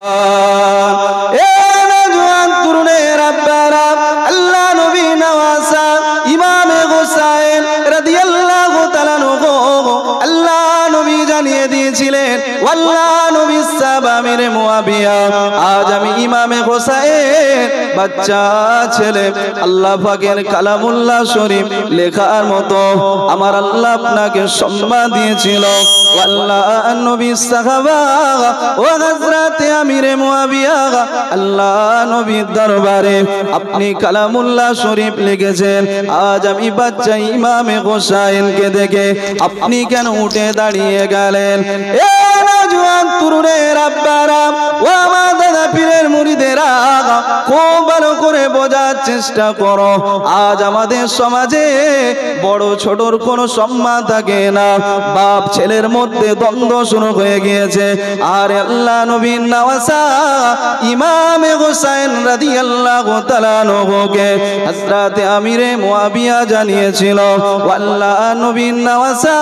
এ নওজোয়ান তরুণের আব্বারা, আল্লাহ নবী নওয়াজা ইমামে হোসেন রাদিয়াল্লাহু তাআলা আনহু আল্লাহ নবী জানিয়ে দিয়েছিলেন, আল্লাহ নবী সাহাবা আমিরে মুয়াবিয়া, আজ আমি ইমামে হোসেন বাচ্চা ছেলে আল্লাহ পাকের কালামুল্লাহ শরীফ লেখার মতো আমার আল্লাহ আপনাকে সম্মান দিয়েছিল। আল্লাহ নবী সাহাবা ও হযরত আমিরে মুয়াবিয়া, আল্লাহ নবীর দরবারে আপনি কালামুল্লাহ শরীফ লিখেছেন, আজ আমি বাচ্চা ইমামে হোসেনকে দেখে আপনি কেন উঠে দাঁড়িয়ে গেলেন? এ নওজোয়ান তরুণের আব্বারা ও আমার দাদা পীরের মুরিদেরা, খুব ভালো করে বোঝার চেষ্টা করো। আজ আমাদের সমাজে বড় ছোটর কোনো সম্মান থাকে না, বাপ ছেলের মধ্যে দ্বন্দ্ব শুরু হয়ে গিয়েছে। আর আল্লাহ নবীর নওয়াজা ইমামে হোসেন রাদিয়াল্লাহু তাআলা আনহুকে হযরত আমিরে মুয়াবিয়া জানিয়েছিল, আল্লাহ নবীর নওয়াজা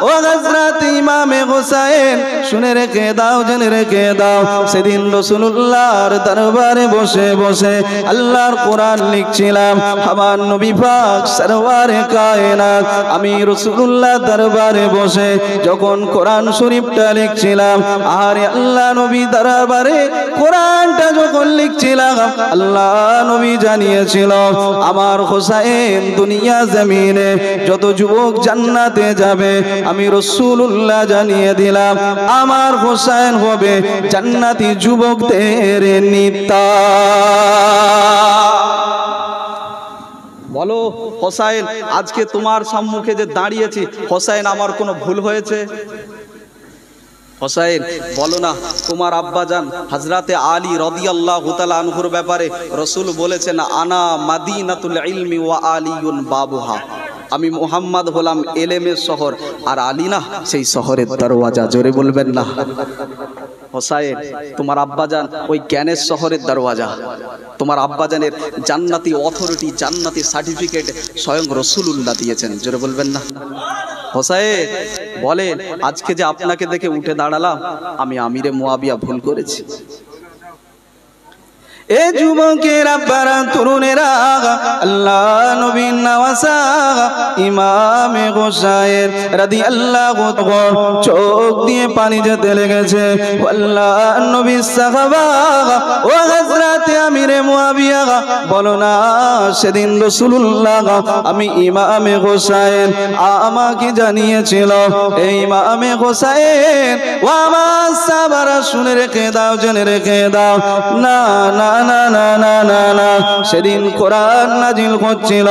ও হযরত ইমামে হোসেন শুনে রেখে দাও, জেনে রেখে দাও, সেদিন রাসূলুল্লাহর দরবারে বসে বসে আল্লাহর কোরআন লিখছিলাম। আমার নবী পাক সরওয়ারে কায়নাত আমি রাসূলুল্লাহ দরবারে বসে যখন কোরআন শরীফটা লিখছিলাম, আর আল্লাহ নবী দরবারে কোরআনটা যখন লিখছিলাম, আল্লাহ নবী জানিয়েছিল আমার হোসেন দুনিয়া জমিনে যত যুবক জান্নাতে যাবে আমি রাসূলুল্লাহ জানিয়ে দিলাম আমার হোসেন হবে জান্নাতি যুবকদের নেতা। বলো হোসেন, আজকে তোমার সম্মুখে যে দাঁড়িয়েছি, হোসেন আমার কোনো ভুল হয়েছে? হোসেন বলো না, তোমার আব্বাজান হযরতে আলী রাদিয়াল্লাহু তাআলা আনহুর ব্যাপারে রাসূল বলেছেন, আনা মাদিনাতুল ইলমি ওয়া আলিয়ুন বাবুহা, আমি মুহাম্মদ হলাম এলেমের শহর আর আলী না সেই শহরের দরওয়াজা। জোরে বলবেন না? হোসেন তোমার আব্বাজান ওই জ্ঞানের শহরের দরওয়াজা, তোমার আব্বাজানের জান্নাতি অথরিটি, জান্নাতি সার্টিফিকেট স্বয়ং রাসূলুল্লাহ দিয়েছেন। জোরে বলবেন না? হোসেন বলেন, আজকে যে আপনাকে দেখে উঠে দাঁড়ালাম, আমি আমিরে মুয়াবিয়া ভুল করেছি? এ যুবকের আব্বারা তরুণেরা, আল্লাহ নবীর নওয়াজা ইমামে হোসেন রাদিয়াল্লাহু তাআলা চোখ দিয়ে পানি যেতে লেগেছে। আল্লাহ নবীর সাহাবা ও হযরত আমিরে মুয়াবিয়া, বলো না সেদিন রাসূলুল্লাহ আমি ইমামে হোসেন আমাকে জানিয়েছিল, এই ইমামে হোসেন ও আমার সাহাবারা শুনে রেখে দাও, জেনে রেখে দাও, না না না না না না না, সেদিন কোরআন নাজিল হচ্ছিল,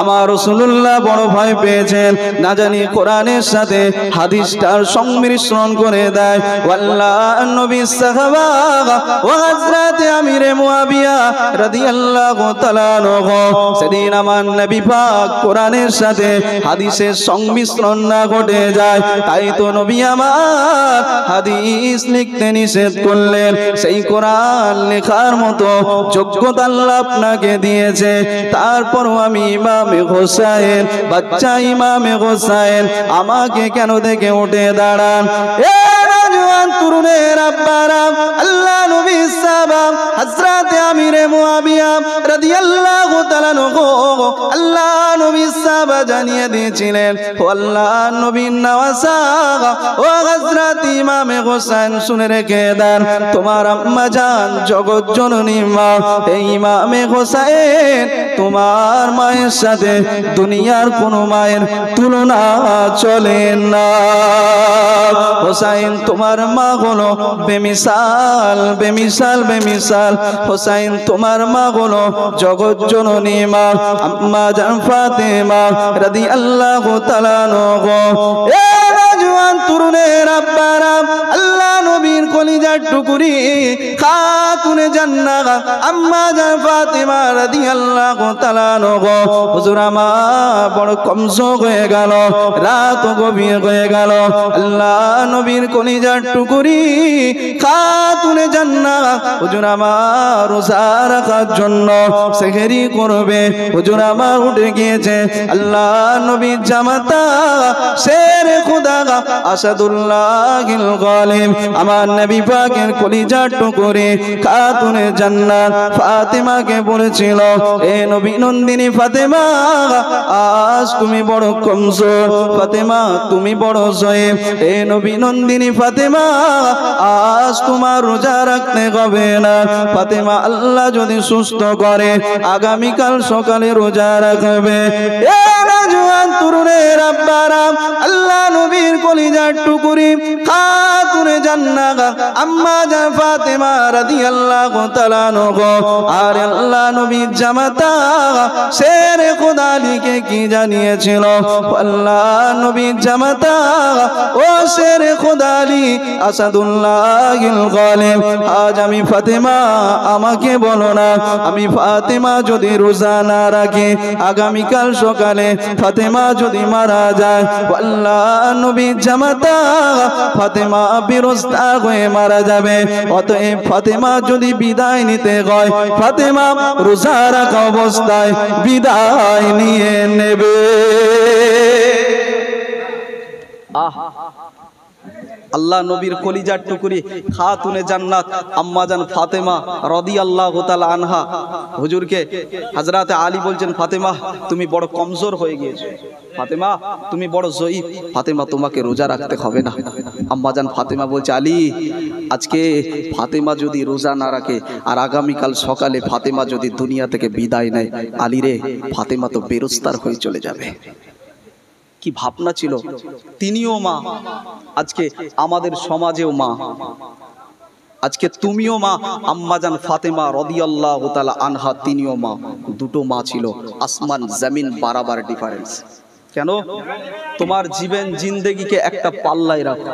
আমার রাসূলুল্লাহ বড় ভয় পেয়েছেন, না জানি কোরআনের সাথে হাদিসটার সংমিশ্রণ করে দেয়। আল্লাহ নবী সাহাবা ও হযরত আমিরে মুয়াবিয়া রাদিয়াল্লাহু তাআলা আনহু, সেদিন আমার নবী পাক কোরআনের সাথে হাদিসের সংমিশ্রণ না ঘটে যায়, তাই তো নবী আমার হাদিস লিখতে নিষেধ করলেন। সেই কোরআন লেখার মতো যোগ্যতা আল্লাহ আপনাকে দিয়েছে, তারপরও আমি ইমামে হোসেন বাচ্চা ইমামে হোসেন আমাকে কেন দেখে উঠে দাঁড়ান? এ নওজোয়ান তরুণের আব্বারা, আল্লাহ নবী সাহাবা হযরত আমিরে মুয়াবিয়া রাদিয়াল্লাহু তাআলা আনহু, আল্লাহ নবী সাহাবা জানিয়ে দিয়েছিলেন, ও আল্লাহ নবীর নওয়াজা ও হযরত ইমামে হোসেন শুনে রেখে দেন, তোমার আম্মা জান জগৎ জননী মা এই ইমামে হোসেন তোমার মায়ের সাথে দুনিয়ার কোনো মায়ের তুলনা চলে না। হোসেন তোমার মা হলো বেমিসাল বেমিসাল বেমিসাল, হোসেন তোমার মা হলো জগৎ জননী মা আম্মা জান ফাতেমা রাদিয়াল্লাহু তাআলা আনহু। এ নওজোয়ান তরুণের আব্বারা, আল্লাহ নবীর কলিজার টুকরি খাতুনে জান্নাত আম্মা জান ফাতেমা রাদিয়াল্লাহু তাআলা আনহা, হুজুর আমার বড় কমজোর হয়ে গেল, রাত গভীর হয়ে গেল, আল্লাহ নবীর কলিজার টুকরি খাতুনে জান্নাত হুজুর আমার রোজা রাখার জন্য সেহরি করবে, হুজুর আমার উঠে গিয়েছে, আল্লাহ নবীর জামাতা শের খুদা আসাদুল্লাহিল গালিব আমার নবী পাকের কলিজার টুকরে খাতুনে জান্নাত ফাতেমাকে বলেছিল, এ নবী নন্দিনী ফাতেমা, আজ তুমি বড় কমজোর, ফাতেমা তুমি বড় জয়েব। এ নবী নন্দিনী ফাতেমা, আজ তোমার রোজা রাখতে হবে না। ফাতেমা আল্লাহ যদি সুস্থ করে আগামীকাল সকালে রোজা রাখবে। এ নওজোয়ান তরুণের আব্বারা, আল্লাহ নবীর কলিজার টুকরি খাতুনে জান্নাত আম্মা জান ফাতেমা রাদিয়াল্লাহু তাআলা আনহা, আর আল্লাহ নবীর জামাতা শেরে খোদা আলীকে কি জানিয়েছিল? আল্লাহ নবীর জামাতা ও শেরে খোদা আলী আসাদুল্লাহিল গালিব, আজ আমি ফাতেমা, আমাকে বলো না, আমি ফাতেমা যদি রোজা না রাখি আগামীকাল সকালে ফাতেমা যদি মারা যায়, আল্লাহ নবীর জামাতা ফাতেমা বিরস্তা হয়ে মারা যাবে। অতএব ফাতেমা যদি বিদায় নিতে হয়, ফাতেমা রোজা রাখা অবস্থায় বিদায় নিয়ে নেবে। আল্লাহ নবীর কলিজার টুকরি খাতুনে জান্নাত আম্মা জান ফাতেমা রাদিয়াল্লাহু তাআলা আনহা হুজুরকে হযরত আলী বলছেন, ফাতেমা তুমি বড় কমজোর হয়ে গিয়েছো, ফাতেমা তুমি বড় জয়ীফ, ফাতেমা তোমাকে রোজা রাখতে হবে না। আম্মা জান ফাতেমা বলছে, আলী আজকে ফাতেমা যদি রোজা না রাখে আর আগামীকাল সকালে ফাতেমা যদি দুনিয়া থেকে বিদায় নেয়, আলী রে ফাতেমা তো বেরোস্তার হয়ে চলে যাবে। কি ভাবনা ছিল! তিনিও মা, আজকে আমাদের সমাজেও মা, আজকে তুমিও মা। আম্মা জান ফাতেমা রাদিয়াল্লাহু তাআলা আনহা তিনিও মা, দুটো মা ছিল, আসমান জমিন বারাবার ডিফারেন্স। কেন? তোমার জীবন জিন্দেগিকে একটা পাল্লায় রাখো,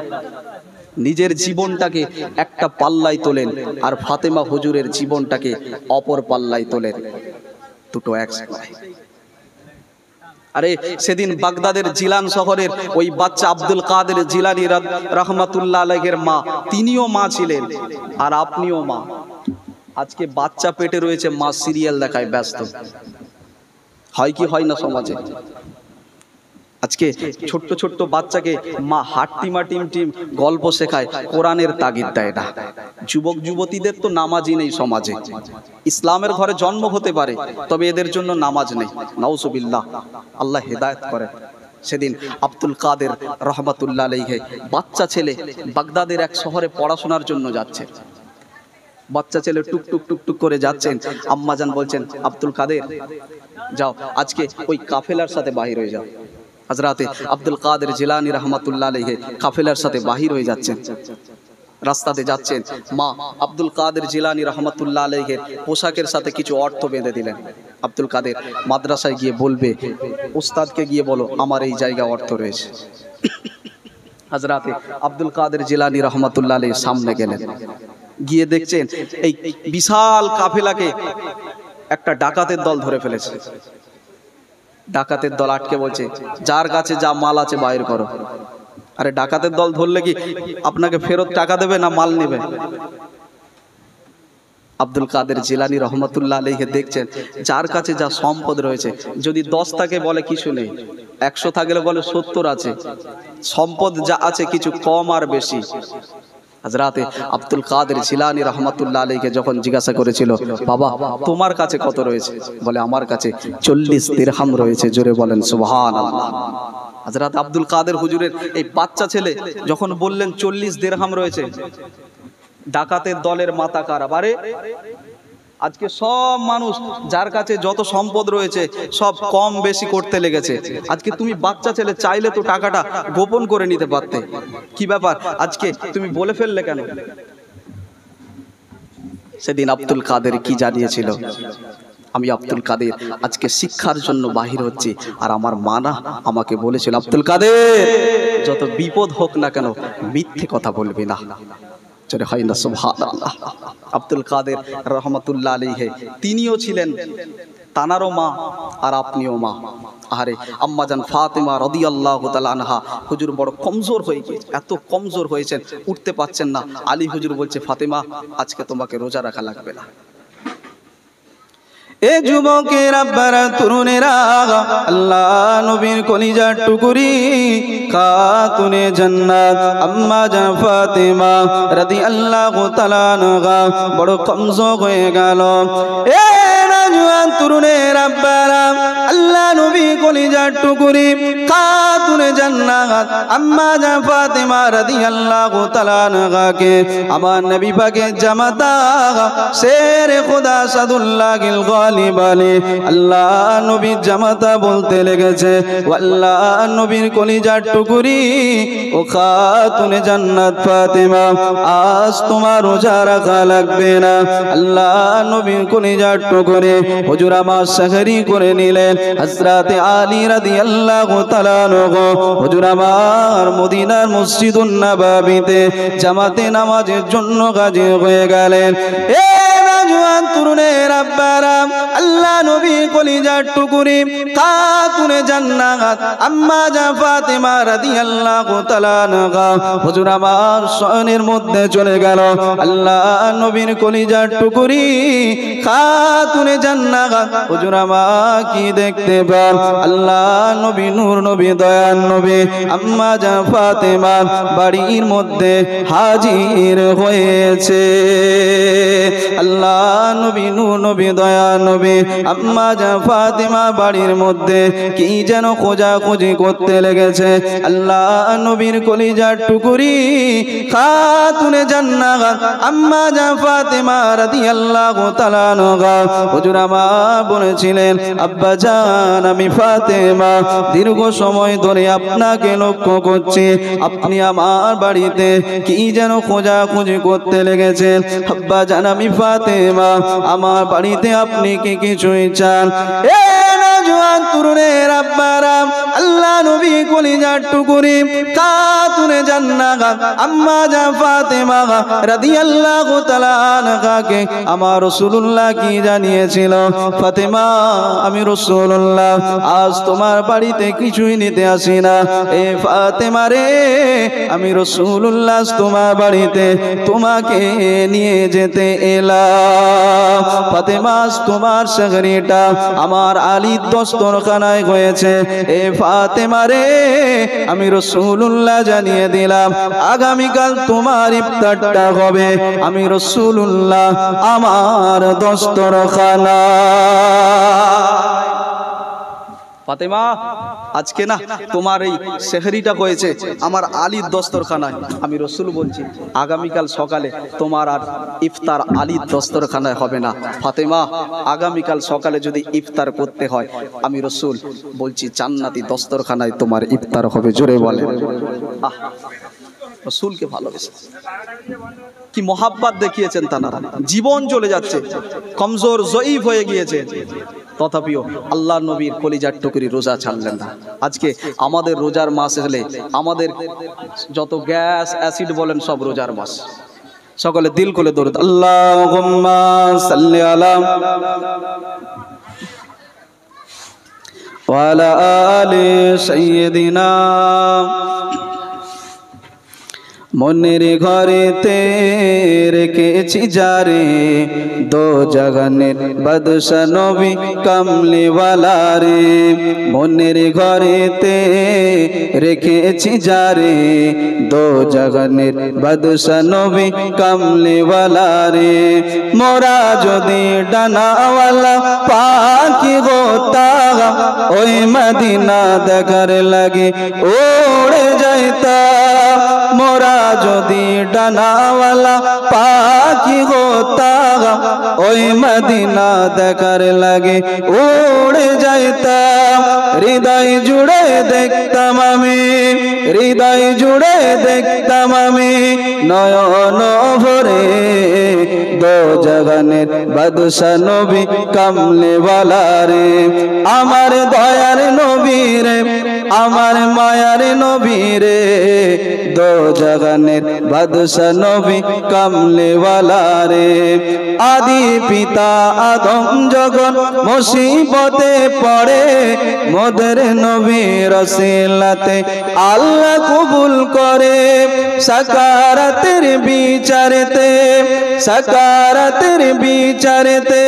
নিজের জীবনটাকে একটা পাল্লায় তোলেন, আর ফাতেমা হুজুরের জীবনটাকে অপর পাল্লায় তোলেন, দুটো একসাথে। আরে সেদিন বাগদাদের জিলান শহরের ওই বাচ্চা আব্দুল কাদের জিলানী রাহমাতুল্লাহ আলাইহির মা, তিনিও মা ছিলেন, আর আপনিও মা। আজকে বাচ্চা পেটে রয়েছে, মা সিরিয়াল দেখায় ব্যস্ত। হয় কি হয় না সমাজে? আজকে ছোট্ট ছোট্ট বাচ্চাকে মা হাট্টিমা টিম টিম গল্প শেখায়, কোরআনের তাগিদ দেয় না। যুবক যুবতীদের তো নামাজই নেই সমাজে। ইসলামের ঘরে জন্ম হতে পারে, তবে এদের জন্য নামাজ নেই। নাউজুবিল্লাহ, আল্লাহ হেদায়েত করে। সেদিন আব্দুল কাদের রহমাতুল্লাহ আলাইহি বাচ্চা ছেলে বাগদাদের এক শহরে পড়াশোনার জন্য যাচ্ছে। বাচ্চা ছেলে টুক টুক টুক টুক করে যাচ্ছেন। আম্মাজান বলছেন, আব্দুল কাদের যাও, আজকে ওই কাফেলার সাথে বাহির হয়ে যাও। হযরতে আব্দুল কাদের জিলানী রাহমাতুল্লাহ আলাইহি কাফেলার সাথে বাহির হয়ে যাচ্ছেন, রাস্তাতে যাচ্ছেন। মা আব্দুল কাদের জিলানী রাহমাতুল্লাহ আলাইহির পোশাকের সাথে কিছু অর্থ বেঁধে দিলেন। আব্দুল কাদের মাদ্রাসায় গিয়ে বলবে, উস্তাদকে গিয়ে বলো আমার এই জায়গায় অর্থ রয়েছে। হযরতে আব্দুল কাদের জিলানী রাহমাতুল্লাহ আলাইহি সামনে গেলেন, গিয়ে দেখছেন এই বিশাল কাফেলাকে একটা ডাকাতের দল ধরে ফেলেছে। ডাকাতের দল আটকে বলছে, যার কাছে যা মাল আছে বাইর করো। আরে ডাকাতের দল ধরলে কি আপনাকে ফেরত টাকা দেবে না মাল নেবে? আব্দুল কাদের জিলানী রহমাতুল্লাহ আলাইহি দেখছেন যার কাছে যা সম্পদ রয়েছে, যদি 10 থাকে বলে কিছু নেই, 100 থাকলে বলে 70 আছে, সম্পদ যা আছে কিছু কম আর বেশি। হযরতে আব্দুল কাদের জিলানী রহমাতুল্লাহ আলাইহি যখন জিজ্ঞাসা করেছিল, বাবা তোমার কাছে কত রয়েছে? বলে আমার কাছে 40 দিরহাম রয়েছে। জোরে বলেন সুবহানাল্লাহ। হযরত আব্দুল কাদের হুজুরের এই বাচ্চা ছেলে যখন বললেন 40 দিরহাম রয়েছে, ডাকাতের দলের মাথা খারাপ। আরে আজকে সব মানুষ যার কাছে যত সম্পদ রয়েছে সব কম বেশি করতে লেগেছে। আজকে তুমি বাচ্চা ছেলে, চাইলে তো টাকাটা গোপন করে নিতে পারতে। কি ব্যাপার আজকে তুমি বলে ফেললে কেন? সেদিন আব্দুল কাদের কি জানিয়েছিল, আমি আব্দুল কাদের আজকে শিক্ষার জন্য বাহির হচ্ছি, আর আমার মা না আমাকে বলেছিল, আব্দুল কাদের যত বিপদ হোক না কেন মিথ্যে কথা বলবি না। হয় না সুবহানাল্লাহ। আব্দুল কাদের রহমাতুল্লাহ আলাইহি তিনিও ছিলেন, তানারও মা আর আপনিও মা। আরে আম্মাজান ফাতেমা রাদিয়াল্লাহু তাআলা আনহা হুজুর বড় কমজোর হয়ে গিয়েছে, এত কমজোর হয়েছেন উঠতে পারছেন না। আলী হুজুর বলছে, ফাতেমা আজকে তোমাকে রোজা রাখা লাগবে না। এ যুবকের আব্বারা তরুণেরা, আল্লাহ নবীর কলিজার টুকুরি খাতুনে জান্নাত আম্মা জান ফাতেমা রাদিয়াল্লাহু তাআলা আনহা বড় কমজোর হয়ে গেল। এ নওজোয়ান তরুণের আব্বারা, আল্লাহ নবী কলিজার টুকুরি খাতুনে জান্নাত আম্মা জান ফাতেমা রাদিয়াল্লাহু তাআলা আনহাকে আমার নবী পাকের জামাতা শেরে খোদা সাদুল্লাহিল গালিব আলী আল্লাহ নবীর জামাতা বলতে লেগেছে, আল্লাহ নবীর কলিজার টুকুরি ও খাতুনে জান্নাত ফাতেমা, আজ তোমার রোজা রাখা লাগবে না। আল্লাহ নবীর কলিজার টুকুরি হুজুর আমার সাহরি করে নিলেন। হযরতে আলী রাদিয়াল্লাহু তাআলা আনহু হুজুর আমার মদিনার মসজিদুন নববীতে জামাতে নামাজের জন্য হাজির হয়ে গেলেন। এ নওজোয়ান তরুণের আব্বারা, আল্লাহ নবী কলিজার টুকুরি খাতুনে জান্নাত আম্মা জান ফাতেমা রাদিয়াল্লাহু তাআলা আনহা হুজুর আমার শয়নের মধ্যে চলে গেল। আল্লাহ নবীর কলিজার টুকুরি খাতুনে জান্নাত হুজুর আমার কি দেখতে পান, আল্লাহ নবী নূর নবী দয়ার নবী আম্মা জান ফাতেমার বাড়ির মধ্যে হাজির হয়েছে। আল্লাহ নবী নূর নবী দয়ার নবী আম্মা জান ফাতেমা বাড়ির মধ্যে কি যেন খোঁজাখুঁজি করতে লেগেছে। আল্লাহ নবীর কলিজার টুকুরি খাতুনে জান্নাত আম্মা জান ফাতেমা রাদিয়াল্লাহু তাআলা আনহা হুজুর আমার বলেছিলেন, আব্বা জান আমি ফাতেমা দীর্ঘ সময় ধরে আপনাকে লক্ষ্য করছি, আপনি আমার বাড়িতে কি যেন খোঁজাখুঁজি করতে লেগেছেন। আব্বা জান আমি ফাতেমা, আমার বাড়িতে আপনি কি কিছুই চান? এ নওজোয়ান তরুণের আব্বারা, আল্লাহ নবী কলিজার টুকুরি খাতুনে জান্নাত আম্মা জান ফাতেমা রাদিয়াল্লাহু তাআলা আনহাকে আমার রাসূলুল্লাহ কি জানিয়েছিল, ফাতেমা আমি রাসূলুল্লাহ আজ তোমার বাড়িতে কিছুই নিতে আসি না। এ ফাতেমা রে, আমি রাসূলুল্লাহ তোমার বাড়িতে তোমাকে নিয়ে যেতে এলাম। ফাতেমা তোমার সাগরিটা আমার আলীর দস্তরখানায় হয়েছে। এ ফাতেমা রে, আমি রাসূলুল্লাহ জানিয়ে দিলাম আগামীকাল তোমার ইফতারটা হবে আমি রাসূলুল্লাহ আমার দস্তরখানা। ফাতেমা আজকে না তোমার এই সেহরিটা হয়েছে আমার আলীর দস্তরখানায়, আমি রসুল বলছি আগামীকাল সকালে তোমার আর ইফতার আলীর দস্তরখানায় হবে না। ফাতেমা আগামীকাল সকালে যদি ইফতার করতে হয় আমি রসুল বলছি জান্নাতি দস্তরখানায় তোমার ইফতার হবে। জোরে বলে আহ, রসুলকে ভালোবেসে কি মোহাব্বত দেখিয়েছেন তারা, জীবন চলে যাচ্ছে, কমজোর জয়ীফ হয়ে গিয়েছে, তথাপিও আল্লাহ নবীর কলিজার টুকরি রোজা ছাড়লেন না। আজকে আমাদের রোজার মাস এলে আমাদের যত গ্যাস অ্যাসিড বলেন সব রোজার মাস। সকলে দিল খুলে দরুদ আল্লাহুম্মা সাল্লি আলা ওয়া আলা আলি সাইয়্যিদিনা। মনের ঘরেতে রেখেছি যারে দো জাগানের বাদশা নবী কামলিওয়ালা রে, মনের ঘরেতে রেখেছি যারে দো জাগানের বাদশা নবী কামলিওয়ালা রে। মোরা যদি ডানাওয়ালা পাখি হতাম ওই মদিনা দেখার লাগে উড়ে যাইতাম। মোরা যদি ডানাওয়ালা পাখি হতাম ওই মদিনা দেখার লাগে উড়ে যাইতাম। হৃদয় জুড়ে দেখতাম আমি, হৃদয় জুড়ে দেখতাম আমি নয়ন ভরে দো জাগানের বাদশা নবী কামলিওয়ালা রে। আমার দয়ার নবী রে আমার মায়ার নবী রে দো জাহানের বাদশা নবী কামলেওয়ালা রে আদি পিতা আদম যখন মুসিবতে পড়ে মোদের নবী রসিলাতে আল্লাহ কবুল করে সাকারাতের বিচারেতে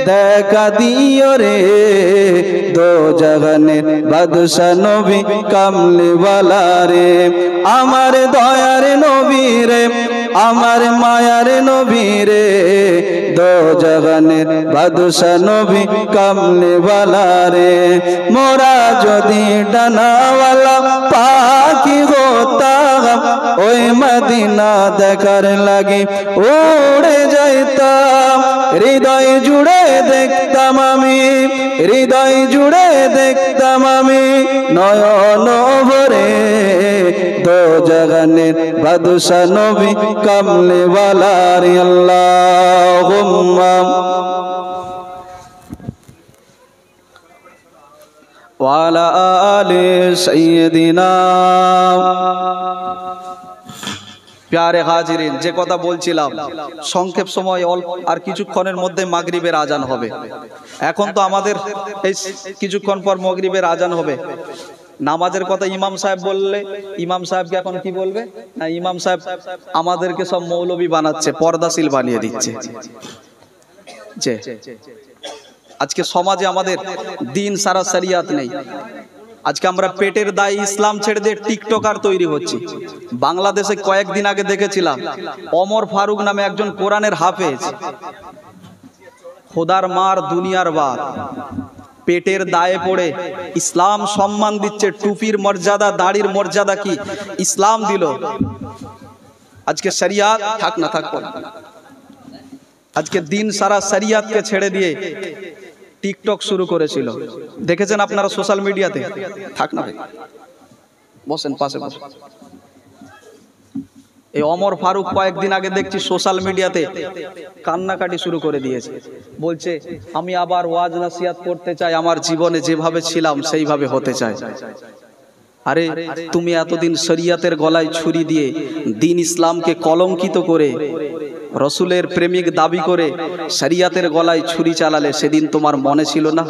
দেখা দিও রে দো জাহানের বাদশা নবী কামলেওয়ালা রে আমার দয়ার নবী রে আমার মায়ার নবী রে দো জাহানের বাদশা নবী কামলেওয়ালা রে মোরা যদি ডানাওয়ালা পাখি হতাম ওই মদিনা দেখার লাগি উড়ে যাইতাম হৃদয় জুড়ে দেখতাম আমি নয়ন ভরে দো জাহানের বাদশা নবী কামলেওয়ালা রে আল্লাহুম্মা ওয়ালা আলি সাইয়্যিদিনা। প্যারে হাজিরিন, যে কথা বলছিলাম সংক্ষেপ সময় আর কিছুক্ষণের মধ্যে মাগরিবের আজান হবে। এখন তো আমাদের এই কিছুক্ষণ পর মাগরিবের আজান হবে। নামাজের কথা ইমাম সাহেব বললে ইমাম সাহেবকে এখন কি বলবে না, ইমাম সাহেব আমাদেরকে সব মৌলবী বানাচ্ছে, পর্দাশীল বানিয়ে দিচ্ছে। যে আজকে সমাজে আমাদের দিন সারা শরিয়াত নেই। আজকে আমরা পেটের দায়ে ইসলাম ছেড়ে দিয়ে টিকটকার তৈরি হচ্ছি। বাংলাদেশে কয়েকদিন আগে দেখেছিলাম ওমর ফারুক নামে একজন কোরআনের হাফেজ, খোদার মার দুনিয়ার বাপ, পেটের দায়ে পড়ে ইসলাম সম্মান দিচ্ছে। টুপির মর্যাদা, দাড়ির মর্যাদা কি ইসলাম দিল। আজকে শরিয়াত থাক না থাক, আজকে দিন সারা শরিয়াতকে ছেড়ে দিয়ে টিকটক শুরু করেছিল। দেখেছেন আপনারা সোশ্যাল মিডিয়াতে? থাক না, বসেন পাশে বসেন। এই ওমর ফারুক কয়েকদিন আগে দেখছি সোশ্যাল মিডিয়াতে কান্নাকাটি শুরু করে দিয়েছে। বলছে আমি আবার ওয়াজ নসিহত করতে চাই, আমার জীবনে যেভাবে ছিলাম সেইভাবে হতে চাই। আরে তুমি এতদিন শরিয়াতের গলায় ছুরি দিয়ে দিন ইসলামকে কলঙ্কিত করে রসুলের প্রেমিক দাবি করে শরিয়াতের গলায় ছুরি চালালে, সেদিন তোমার মনে ছিল না?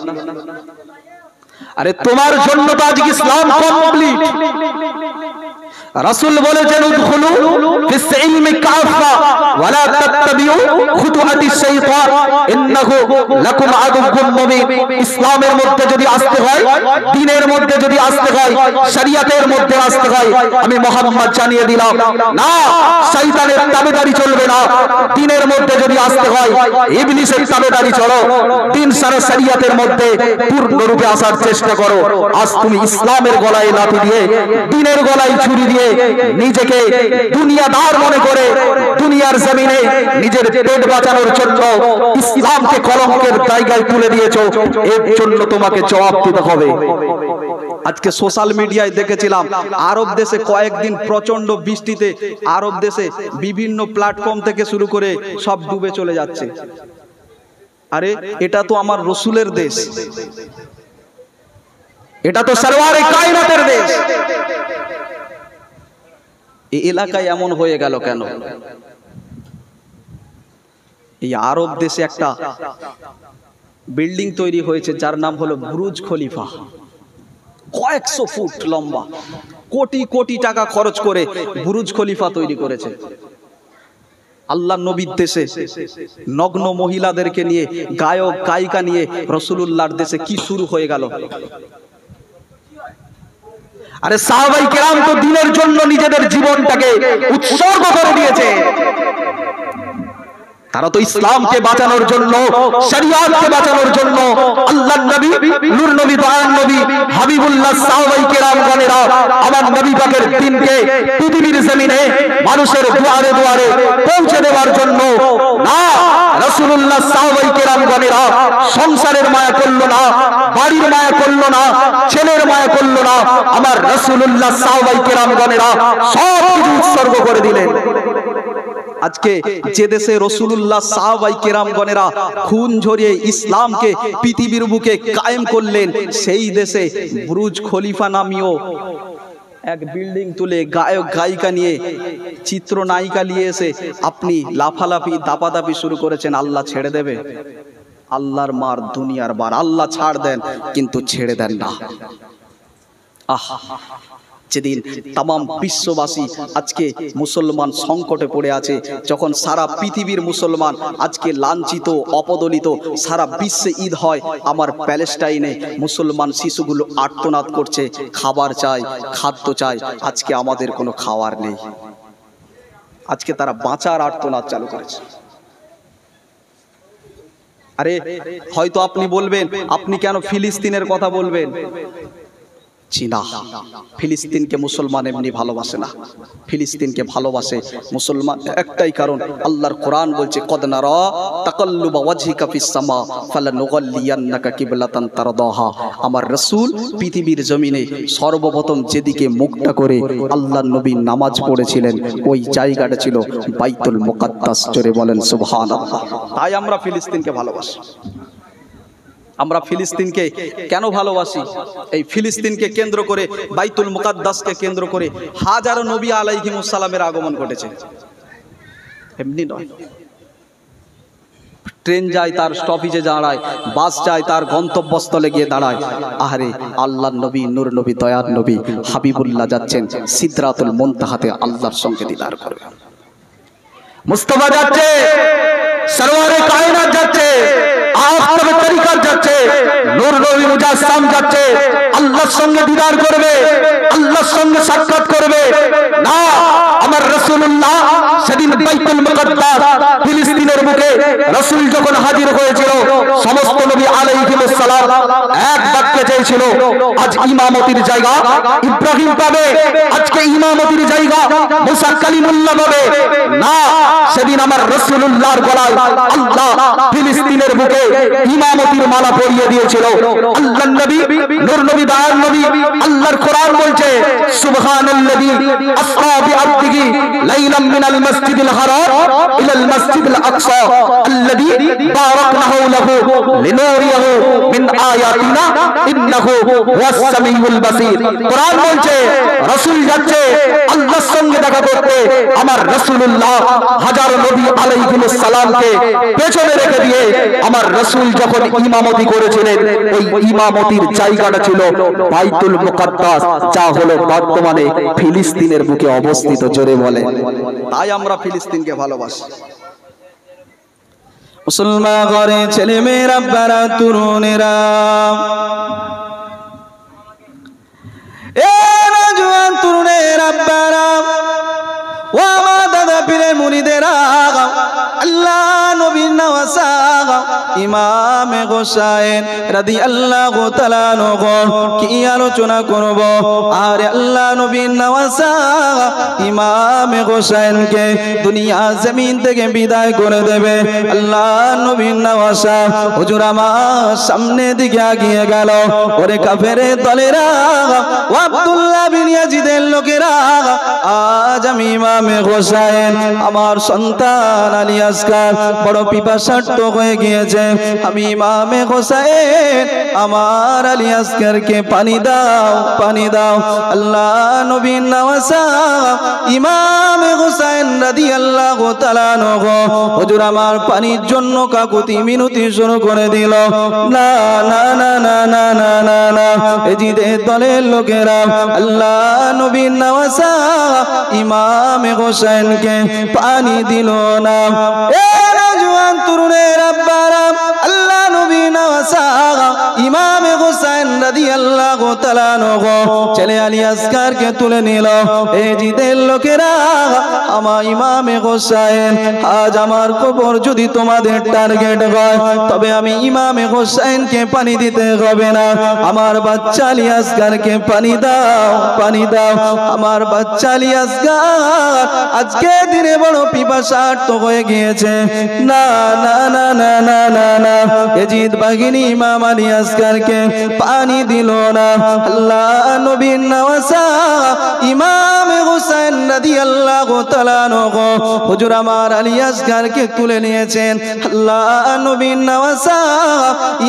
আরে তোমার জন্য তো আজকে ইসলাম কমপ্লিট। রাসূল বলেছেন উদখুলু ফিস ইলমি কাফা ওয়া লা তাত্তাবিউ খুতুওয়াতিশ শাইতান ইন্নাহু লাকুম আদুউম মুবিন। ইসলামের মধ্যে যদি আসতে হয়, দ্বীনের মধ্যে যদি আসতে হয়, শরিয়াতের মধ্যে আসতে হয়, আমি মুহাম্মদ জানিয়ে দিলাম না, শয়তানের তাবেদারি চলবে না। দ্বীনের মধ্যে যদি আসতে হয়, ইবলিসের তাবেদারি চলো। দ্বীন সারা শরিয়াতের মধ্যে পূর্ণরূপে আসার চেষ্টা করো। আজ তুমি ইসলামের গলায় লাথি দিয়ে, দ্বীনের গলায় ছুরি দিয়ে নিজেকে দুনিয়াদার মনে করে দুনিয়ার জমিনে নিজের পেট বাঁচানোর জন্য ইসলামকে কলঙ্কের জায়গায় তুলে দিয়েছো। এর জন্য তোমাকে জবাব দিতে হবে। আজকে সোশ্যাল মিডিয়ায় দেখেছিলাম আরব দেশে কয়েকদিন প্রচন্ড বৃষ্টিতে আরব দেশে বিভিন্ন প্ল্যাটফর্ম থেকে শুরু করে সব ডুবে চলে যাচ্ছে। আরে এটা তো আমার রসুলের দেশ, এটা তো সরওয়ারে কায়নাতের দেশ। এই এলাকায় এমন হয়ে গেল কেন? এই আরব দেশে একটা বিল্ডিং তৈরি হয়েছে যার নাম হলো বুরুজ খলিফা। কয়েকশো ফুট লম্বা, কোটি কোটি টাকা খরচ করে বুরুজ খলিফা তৈরি করেছে। আল্লাহ নবীর দেশে নগ্ন মহিলাদেরকে নিয়ে, গায়ক গায়িকা নিয়ে রাসূলুল্লাহর দেশে কি শুরু হয়ে গেল? আরে সাহাবায়ে কেরাম তো দ্বীনের জন্য নিজেদের জীবনটাকে উৎসর্গ করে দিয়েছে। তারা তো ইসলামকে বাঁচানোর জন্য, শরিয়াতকে বাঁচানোর জন্য আল্লাহর নবী, নূর নবী, দয়ার নবী হাবিবুল্লাহ সাহাবায়ে কেরামগণেরা আমার নবী পাকের দ্বীনকে পৃথিবীর জমিনে মানুষের দুয়ারে দুয়ারে পৌঁছে দেওয়ার জন্য না, রাসূলুল্লাহ সাহাবায়ে কেরামগণেরা সংসারের মায়া করলো না, বাড়ির মায়া করলো না, ছেলের মায়া করলো না, আমার রাসূলুল্লাহ সাহাবায়ে কেরামগণেরা সব কিছু উৎসর্গ করে দিলেন। আজকে যে দেশে রাসূলুল্লাহ সাহাবায়ে কেরামগণেরা খুন ঝরিয়ে ইসলামকে পৃথিবীর বুকে কায়েম করলেন, সেই দেশে বুরুজ খলিফা নামীয় এক বিল্ডিং তুলে গায়ক গায়িকা নিয়ে চিত্রনায়িকা নিয়ে এসে আপনি লাফালাফি দাপাদাপি শুরু করেছেন। আল্লাহ ছেড়ে দেবে? আল্লাহর মার দুনিয়ার বার, আল্লাহ ছাড় দেন কিন্তু ছেড়ে দেন না। যেদিন তামাম বিশ্ববাসী আজকে মুসলমান সংকটে পড়ে আছে, যখন সারা পৃথিবীর মুসলমান আজকে লাঞ্ছিত অপদলিত, সারা বিশ্বে ঈদ হয়, আমার প্যালেস্টাইনে মুসলমান শিশুগুলো আর্তনাদ করছে, খাবার চাই, খাদ্য চাই। আজকে আমাদের কোনো খাবার নেই, আজকে তারা বাঁচার আর্তনাদ চালু করেছে। আরে হয়তো আপনি বলবেন, আপনি কেন ফিলিস্তিনের কথা বলবেন? চীনা ফিলিস্তিনকে মুসলমান এমনি ভালোবাসে না, ফিলিস্তিনকে ভালোবাসে মুসলমান একটাই কারণ, আল্লাহর কোরআন বলছে কদ নারা তাকাল্লুবা ওয়াজহিকা ফিস সামা ফালানুগাল্লিয়ান্নাকা কিবলাতান তারদাহা। আমার রাসূল পৃথিবীর জমিনে সর্বপ্রথম যেদিকে মুখটা করে আল্লাহর নবী নামাজ পড়েছিলেন ওই জায়গাটা ছিল বাইতুল মুকাদ্দাস। জোরে বলেন সুবহানাল্লাহ। তাই আমরা ফিলিস্তিনকে ভালোবাসি। আমরা ফিলিস্তিনকে কেন ভালোবাসি? এই ফিলিস্তিনকে কেন্দ্র করে, বাইতুল মুকাদ্দাসকে কেন্দ্র করে হাজারো নবী আলাইহিমুস সালামের আগমন ঘটেছে, এমনি নয়। ট্রেন যায় তার স্টপেজে দাঁড়ায়, বাস যায় তার গন্তব্যস্থলে গিয়ে দাঁড়ায়। আহারে আল্লাহর নবী, নূর নবী, দয়ার নবী হাবিবুল্লাহ যাচ্ছেন সিদরাতুল মুনতাহাতে আল্লাহর সঙ্গে দিদার করবেন। মুস্তাফা যাচ্ছে, সরওয়ারে কায়নাত যাচ্ছে, আফতাবে তরিকাত যাচ্ছে, নূর নবী মুজাসসাম যাচ্ছে, আল্লাহর সঙ্গে দিদার করবে, আল্লাহর সঙ্গে সাক্ষাৎ করবে না। আমার রাসূলুল্লাহ সেদিন বাইতুল মুকাদ্দাস ফিলিস্তিনের বুকে রাসূল যখন হাজির হয়েছিল, সমস্ত নবী আলাইহিমুস সালাম এক বাক্যে চেয়েছিল, আজ ইমামতির জায়গা ইব্রাহিম পাবে, আজকে ইমামতির জায়গা মুসা কালিমুল্লাহ পাবে না। সেদিন আমার রাসূলুল্লাহর গলায় আল্লাহ ফিলিস্তিনের বুকে ইমামতির মালা পরিয়ে দিয়েছিল। আল্লাহর নবী, নূর নবী, দয়ার নবী, আল্লাহর কোরআন বলছে সুবহানাল্লাযী আসরা বিআবদিহি লাইলাম মিনাল মাসজিদিল হারাম ইলাল মাসজিদিল আকসা আল্লাযী বারাকনাহু লাহু লিনুরিয়াহু মিন আয়াতিনা ইন্নাহু হুয়াস সামিউল বাসীর। কোরআন বলছে রাসূল যাচ্ছে আল্লাহর সঙ্গে দেখা করতে। আমার রাসূলুল্লাহ হাজার নবী আলাইহিমুস সালামকে পেছনে রেখে দিয়ে আমার রাসূল যখন ইমামতি করেছিলেন, ওই ইমামতির জায়গাটা ছিল বাইতুল মুকাদ্দাস, যা হলো বর্তমানে ফিলিস্তিনের বুকে অবস্থিত। জোরে বলে। তাই আমরা ফিলিস্তিনকে ভালোবাসি। মুসলমান ঘরে ছেলে মেয়েরা, বারা তরুণেরা, এ নওজোয়ান তরুণেরা, বারা ও আমার দাদা পীরে মুরিদেরা, আল্লাহ নবীর নওয়াসা ইমামে হোসেন রাদিয়াল্লাহু তাআলা আনহু কি আলোচনা করব। আর আল্লাহ নবীর নওয়াসা ইমামে হোসেনকে দুনিয়া জমিন থেকে বিদায় করে দেবে। আল্লাহ নবীর নওয়াসা হুজুর আমার সামনে দিকে এগিয়ে গেল। ওরে কাফেরের দলেরা, ও আব্দুল্লাহ বিন ইয়াজিদের লোকেরা, আজ আমি ইমামে হোসেন, আমার সন্তান আলী আসগার বড় পিপাসার্ত হয়ে গিয়েছে। আমি ইমামে হোসেন, আমার আলী আসগারকে পানি দাও, পানি দাও। আল্লাহ নবীর নওয়াসা ইমামে হোসেন রাদিয়াল্লাহু তাআলা আনহু হুজুর আমার পানির জন্য কাকুতি মিনতি শুরু করে দিল। না না না না না না না না, এজিদের দলের লোকেরা আল্লাহ নবীর নওয়াসা ইমামে হোসেনকে পানি দিল না। এ নওজোয়ান তরুণের আব্বারা, আল্লাহ নবী নওয়াসা ইমামে হোসেন রাদিয়াল্লাহু তাআলা আনহু ছেলে আলী আসগারকে তুলে নিল। এজিদের লোকেরা, আমার ইমামে হোসেন, আজ আমার কবর যদি তোমাদের টার্গেট হয়, তবে আমি ইমামে হোসেনকে পানি দিতে হবে না, আমার বাচ্চা আলী আসগারকে পানি দাও, পানি দাও। আমার বাচ্চা আলী আসগার আজকে দিনে বড় পিপাসার্ত হয়ে গিয়েছে। না না না না না না না, এজিদ বাহিনী ইমাম আলী আসগারকে পানি দিল না। আল্লাহ নবীর নওয়াসা ইমামে হুসাইন রাদিয়াল্লাহু তাআলা আনহু হুজুর আমার আলী আসগরকে তুলে নিয়েছেন। আল্লাহ নবীর নওয়াসা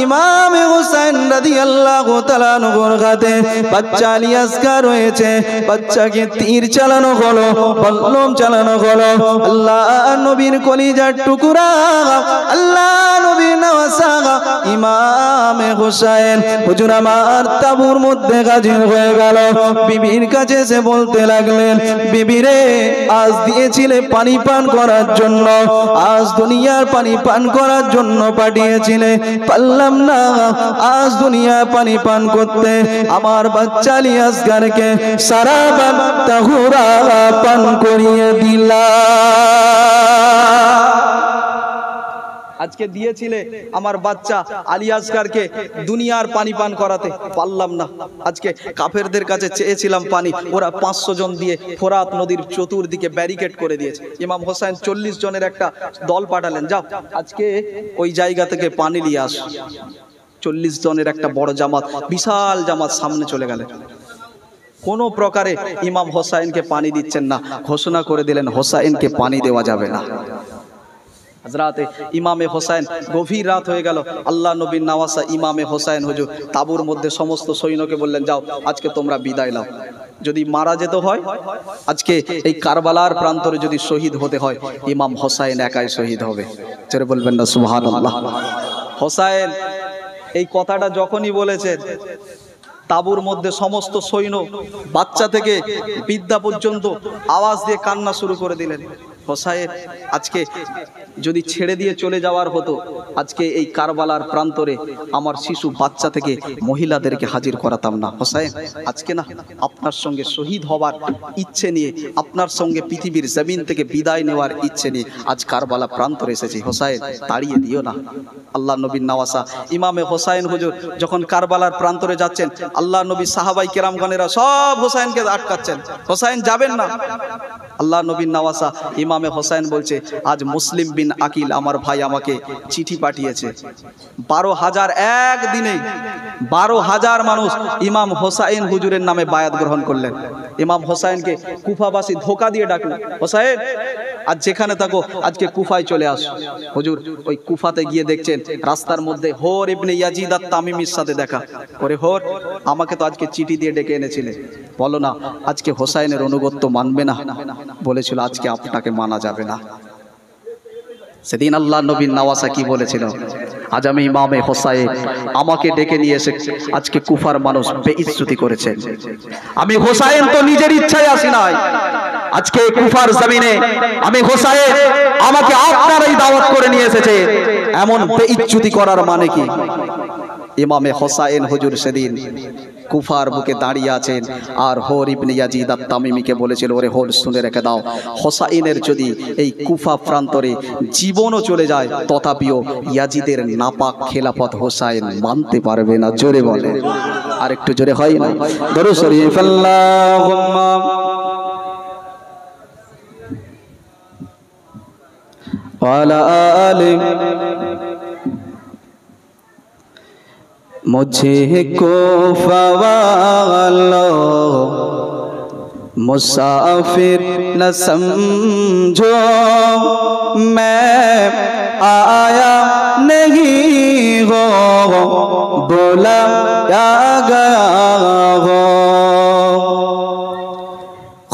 ইমাম হুসাইন রাদিয়াল্লাহু তাআলা আনহুর হাতে বাচ্চা আলী আসগর রয়েছে। বাচ্চাকে তীর চালানো হলো, বল্লম চালানো হলো। আল্লাহ নবীর কলিজার টুকরা আল্লাহ নবীর নওয়াসা ইমাম হুসাইন হুজুর আমার তাবুর মধ্যে হাজির হয়ে গেল। বিবির কাছে এসে বলতে লাগলেন, বিবি রে, আজ দিয়েছিলে পানি পান করার জন্য, আজ দুনিয়ার পানি পান করার জন্য পাঠিয়েছিলে, পারলাম না আজ দুনিয়া পানি পান করতে। আমার বাচ্চা আলী আসগরকে সারাবান তাহুরা পান করিয়ে দিলা। আজকে দিয়েছিলে আমার বাচ্চা আলী আসগরকে দুনিয়ার পানি পান করাতে, পারলাম না। আজকে কাফেরদের কাছে চেয়েছিলাম পানি, ওরা 500 জন দিয়ে ফোরাত নদীর চতুর্দিকে ব্যারিকেড করে দিয়েছে। ইমাম হোসেন 40 জনের একটা দল পাঠালেন, যাও আজকে ওই জায়গা থেকে পানি নিয়ে আস। 40 জনের একটা বড় জামাত, বিশাল জামাত সামনে চলে গেলেন। কোনো প্রকারে ইমাম হোসাইনকে পানি দিচ্ছেন না, ঘোষণা করে দিলেন হোসাইনকে পানি দেওয়া যাবে না। রাতে ইমামে হোসাইন, গভীর রাত হয়ে গেল। আল্লাহ নবীর নওয়াসা ইমামে হোসাইন হুজুর তাবুর মধ্যে সমস্ত সৈন্যকে বললেন, যাও আজকে তোমরা বিদায় নাও। যদি মারা যেত হয়, আজকে এই কারবালার প্রান্তরে যদি শহীদ হতে হয়, ইমাম হোসাইন একাই শহীদ হবে। ছেড়ে বলবেন না সুবহানাল্লাহ। হোসাইন এই কথাটা যখনই বলেছেন, তাবুর মধ্যে সমস্ত সৈন্য বাচ্চা থেকে বৃদ্ধা পর্যন্ত আওয়াজ দিয়ে কান্না শুরু করে দিলেন। হোসাইন আজকে যদি ছেড়ে দিয়ে চলে যাওয়ার হতো, আজকে এই কারবালার প্রান্তরে আমার শিশু বাচ্চা থেকে মহিলাদেরকে হাজির করাতাম না। হোসাইন আজকে না আপনার সঙ্গে শহীদ হবার ইচ্ছে নিয়ে, আপনার সঙ্গে পৃথিবীর জমিন থেকে বিদায় নেওয়ার ইচ্ছে নিয়ে আজ কারবালা প্রান্তরে এসেছি। হোসাইন তাড়িয়ে দিও না। আল্লাহ নবীর নওয়াসা ইমামে হোসাইন হুজুর যখন কারবালার প্রান্তরে যাচ্ছেন, আল্লাহ নবী সাহাবাই কেরামগণেরা সব হোসাইনকে আটকাচ্ছেন, হোসাইন যাবেন না। আল্লাহ নবীর নওয়াসা ইমামে হোসাইন বলছে, আজ মুসলিম বিন আকিল আমার ভাই আমাকে চিঠি পাঠিয়েছে। 12,000 একদিনে 12,000 মানুষ ইমাম হোসাইন হুজুরের নামে বায়াত গ্রহণ করলেন। ইমাম হোসাইনকে কুফাবাসী ধোকা দিয়ে ডাকলো, হোসাইন আজ যেখানে থাকো আজকে কুফায় চলে আসো। হুজুর ওই কুফাতে গিয়ে দেখছেন রাস্তার মধ্যে হোর ইবনে ইয়াজিদ আত-তামিমির সাথে দেখা করে। হোর, আমাকে তো আজকে চিঠি দিয়ে ডেকে এনেছিলে, বলো না আজকে হোসাইনের অনুগত্য মানবে না? বলেছিল আজকে আপনাকে মানা যাবে না। সেদিন আল্লাহ নবীর নওয়াসা কি বলেছিল, আজ আমি ইমামে হোসাইন, আমাকে ডেকে নিয়ে এসে আজকে কুফার মানুষ বেইজ্জতি করেছে। আমি হোসাইন তো নিজের ইচ্ছায় আসি নাই, আজকে কুফার জমিনে আমি হোসাইন, আমাকে আপনারাই দাওয়াত করে নিয়ে এসেছে, এমন বেইজ্জতি করার মানে কি? ইমামে হোসাইন হুজুর সেদিন কুফার বুকে দাঁড়িয়ে আছেন, আর হোর ইবনে ইয়াজিদ আত-তামিমিকে বলেছিল, ওরে হোর শুনে রেখে দাও, হোসাইনের যদি এই কুফা প্রান্তরে জীবনও চলে যায়, তথাপিও ইয়াজিদের নাপাক খেলাফত হোসাইন মানতে পারবে না। জোরে বলে, আর একটু জোরে হয় না? দরুদ শরীফ আল্লাহুম্মা ওয়ালা আলি मुझे कोफा वालों मुसाफिर न समझो, मैं आया नहीं हो, बुलाया गया हो।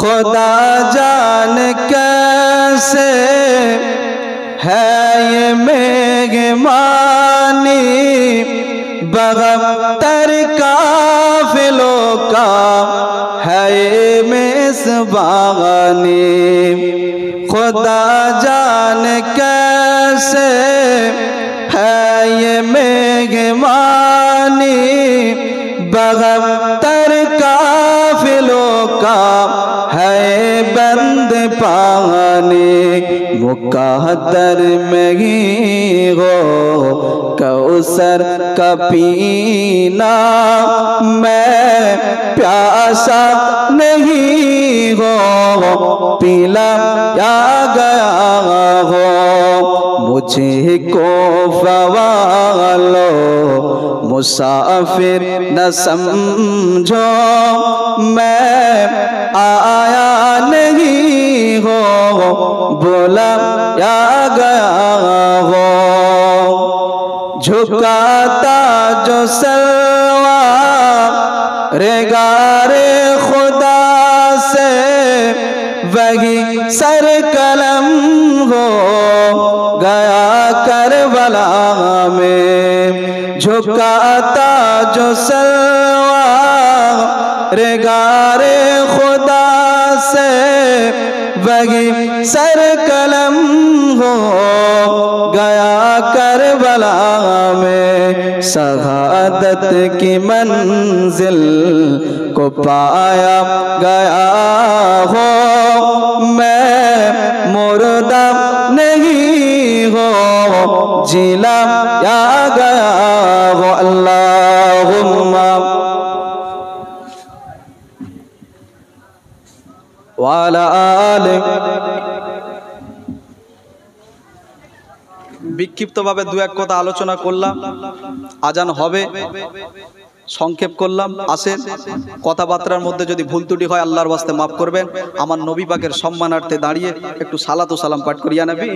खुदा जान कैसे है ये मेहमानी, बगतर काफिलों का है मेज़बानी। खुदा जान कैसे है ये मेहमानी, बगतर काफिलों का है बंद पानी। मुक़द्दर में ही हो कौसर का पीना, मैं प्यासा नहीं हो, पिलाया गया हो। मुझे कोफा वालों मुसाफिर न समझो, मैं आया बुलाया गया हो। झुकाता जो सलवार रेगारे खुदा से वही सर कलम हो गया करबला में। झुकाता जो सलवार रेगारे खुदा से वही सर कलम हो गया करबला में। शहादत की मंजिल को पाया गया हो, मैं मुर्दा नहीं हो जिलाया गया हो। अल्लाहुम्मा वाला आले। বিক্ষিপ্তভাবে দু এক কথা আলোচনা করলাম, আজান হবে, সংক্ষেপ করলাম। আসেন, কথাবার্তার মধ্যে যদি ভুল ত্রুটি হয় আল্লাহর ওয়াস্তে মাফ করবেন। আমার নবী পাকের সম্মানার্থে দাঁড়িয়ে একটু সালাতু সালাম পাঠ করিয়া নবী।